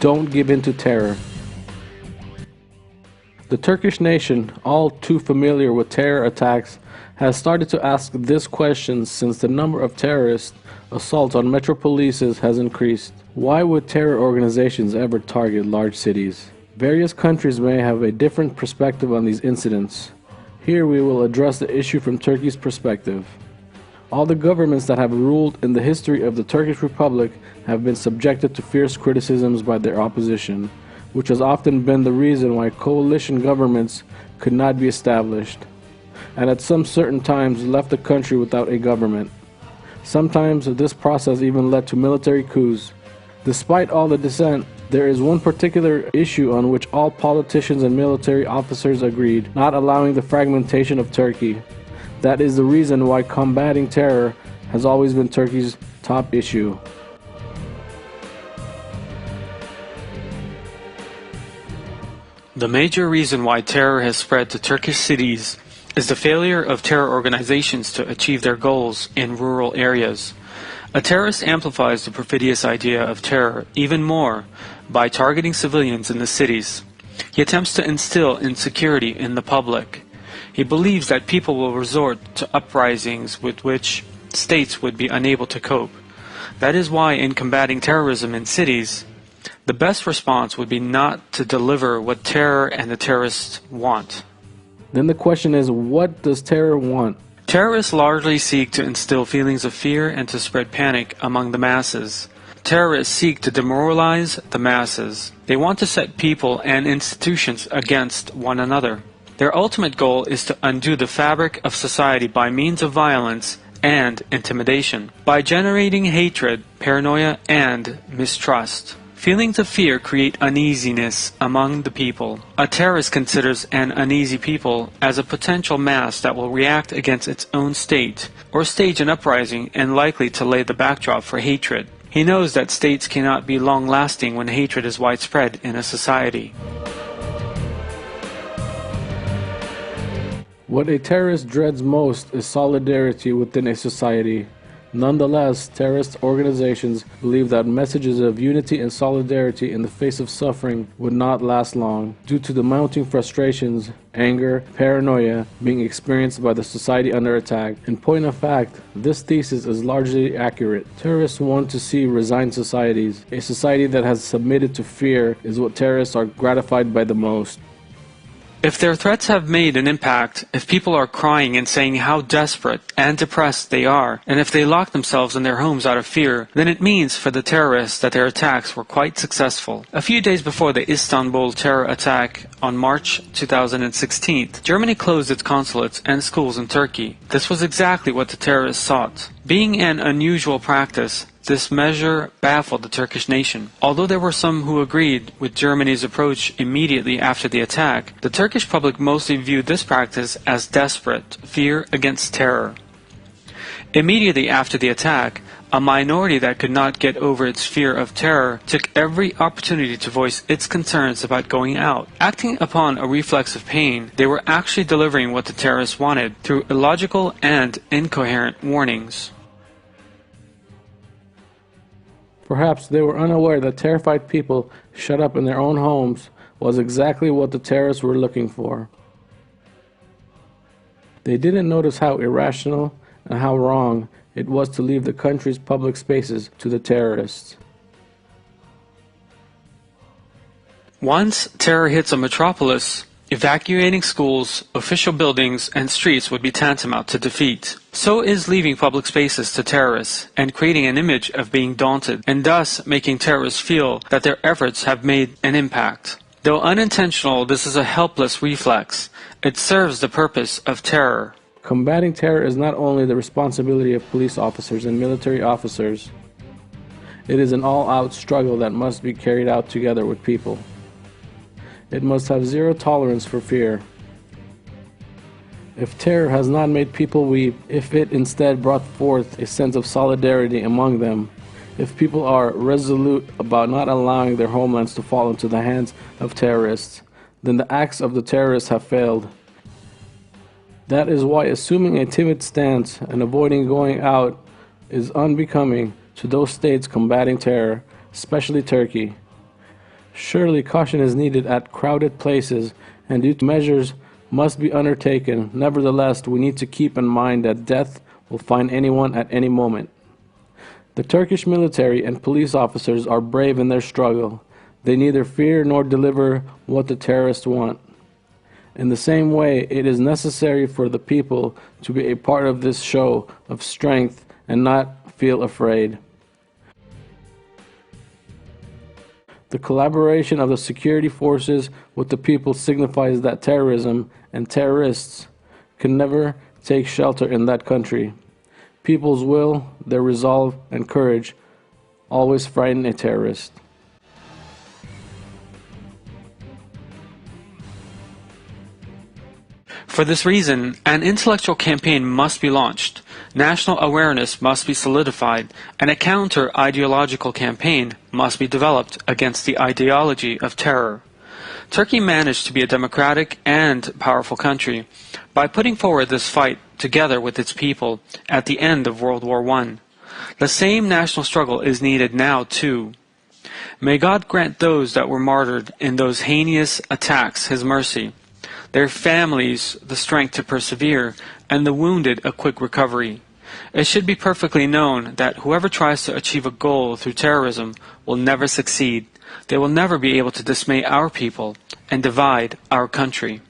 Don't give in to terror. The Turkish nation, all too familiar with terror attacks, has started to ask this question since the number of terrorist assaults on metropolises has increased. Why would terror organizations ever target large cities? Various countries may have a different perspective on these incidents. Here we will address the issue from Turkey's perspective. All the governments that have ruled in the history of the Turkish Republic have been subjected to fierce criticisms by their opposition, which has often been the reason why coalition governments could not be established, and at some certain times left the country without a government. Sometimes this process even led to military coups. Despite all the dissent, there is one particular issue on which all politicians and military officers agreed: not allowing the fragmentation of Turkey. That is the reason why combating terror has always been Turkey's top issue. The major reason why terror has spread to Turkish cities is the failure of terror organizations to achieve their goals in rural areas. A terrorist amplifies the perfidious idea of terror even more by targeting civilians in the cities. He attempts to instill insecurity in the public. He believes that people will resort to uprisings with which states would be unable to cope. That is why in combating terrorism in cities, the best response would be not to deliver what terror and the terrorists want. Then the question is, what does terror want? Terrorists largely seek to instill feelings of fear and to spread panic among the masses. Terrorists seek to demoralize the masses. They want to set people and institutions against one another. Their ultimate goal is to undo the fabric of society by means of violence and intimidation, by generating hatred, paranoia, and mistrust. Feelings of fear create uneasiness among the people. A terrorist considers an uneasy people as a potential mass that will react against its own state, or stage an uprising and likely to lay the backdrop for hatred. He knows that states cannot be long-lasting when hatred is widespread in a society. What a terrorist dreads most is solidarity within a society. Nonetheless, terrorist organizations believe that messages of unity and solidarity in the face of suffering would not last long, due to the mounting frustrations, anger, paranoia being experienced by the society under attack. In point of fact, this thesis is largely accurate. Terrorists want to see resigned societies. A society that has submitted to fear is what terrorists are gratified by the most. If their threats have made an impact, if people are crying and saying how desperate and depressed they are, and if they lock themselves in their homes out of fear, then it means for the terrorists that their attacks were quite successful. A few days before the Istanbul terror attack on March 2016, Germany closed its consulates and schools in Turkey. This was exactly what the terrorists sought. Being an unusual practice, this measure baffled the Turkish nation. Although there were some who agreed with Germany's approach immediately after the attack, the Turkish public mostly viewed this practice as desperate fear against terror. Immediately after the attack, a minority that could not get over its fear of terror took every opportunity to voice its concerns about going out. Acting upon a reflex of pain, they were actually delivering what the terrorists wanted through illogical and incoherent warnings. Perhaps they were unaware that terrified people shut up in their own homes was exactly what the terrorists were looking for. They didn't notice how irrational and how wrong it was to leave the country's public spaces to the terrorists. Once terror hits a metropolis, evacuating schools, official buildings, and streets would be tantamount to defeat. So is leaving public spaces to terrorists and creating an image of being daunted, and thus making terrorists feel that their efforts have made an impact. Though unintentional, this is a helpless reflex. It serves the purpose of terror. Combating terror is not only the responsibility of police officers and military officers. It is an all-out struggle that must be carried out together with people. It must have zero tolerance for fear. If terror has not made people weep, if it instead brought forth a sense of solidarity among them, if people are resolute about not allowing their homelands to fall into the hands of terrorists, then the acts of the terrorists have failed. That is why assuming a timid stance and avoiding going out is unbecoming to those states combating terror, especially Turkey. Surely caution is needed at crowded places, and due to measures must be undertaken. Nevertheless, we need to keep in mind that death will find anyone at any moment. The Turkish military and police officers are brave in their struggle. They neither fear nor deliver what the terrorists want. In the same way, it is necessary for the people to be a part of this show of strength and not feel afraid. The collaboration of the security forces with the people signifies that terrorism and terrorists can never take shelter in that country. People's will, their resolve, and courage always frighten a terrorist. For this reason, an intellectual campaign must be launched, national awareness must be solidified, and a counter-ideological campaign must be developed against the ideology of terror. Turkey managed to be a democratic and powerful country by putting forward this fight together with its people at the end of World War I. The same national struggle is needed now too. May God grant those that were martyred in those heinous attacks His mercy, their families the strength to persevere, and the wounded a quick recovery. It should be perfectly known that whoever tries to achieve a goal through terrorism will never succeed. They will never be able to dismay our people and divide our country.